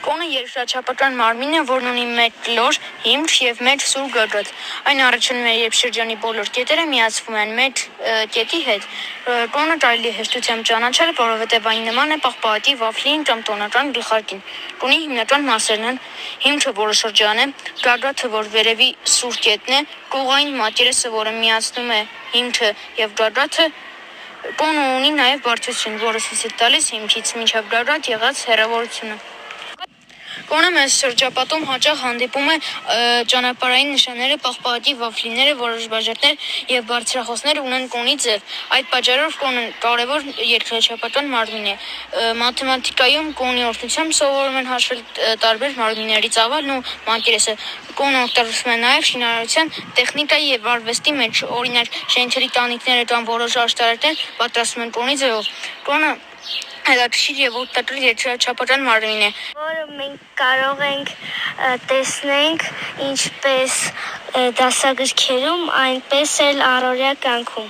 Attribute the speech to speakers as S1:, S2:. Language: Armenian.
S1: Կոնը երկրաչափական մարմին է, որն ունի մեկ լոր, հիմք եւ մեկ սուր գագաթ։ Այն առաջանում է, երբ շրջանի բոլոր կետերը միացվում են մեկ կետի հետ։ Կոնը կարելի է հեշտությամբ ճանաչել, որովհետեւ այն նման է պաղպաղատի վաֆլին կամ տոնական գլխարկին։ Կոնի հիմնական մասերն են հիմքը, որը շրջան է, գագաթը, որ վերևի սուր կետն է, կողային մակերեսը, որը միացնում է հիմքը եւ գագաթը։ Կոնը ունի նաեւ բարձրություն, որը ցույց է տալիս հիմքից մինչեւ գագաթ եղած հեռավորությունը։ Կոնը մեծ շրջապատում հաճախ հանդիպում է ճանապարհային նշանները, պաղպաղատի վաֆլիները, որոշ բաժակներ եւ բարձրախոսներ ունեն կոնի ձև։ Այդ պատճառով կոնը կարևոր երկրաչափական մարմին է։ Մաթեմատիկայում կոնի օրհնությամբ սովորում են հաշվել տարբեր մարմինների ծավալն ու մակերեսը։ Կոնը օգտագործվում է նաեւ շինարարության տեխնիկայի եւ արվեստի մեջ, օրինակ շենքերի տանիքները կամ որոշ աշտարակներ պատրաստվում են կոնի ձևով։ Կոնը հետաքրքիր եւ օգտակար երկրաչափական մարմին է, որը մենք կարող ենք տեսնենք ինչպես դասագրքերում, այնպես էլ առօրյա կյանքում։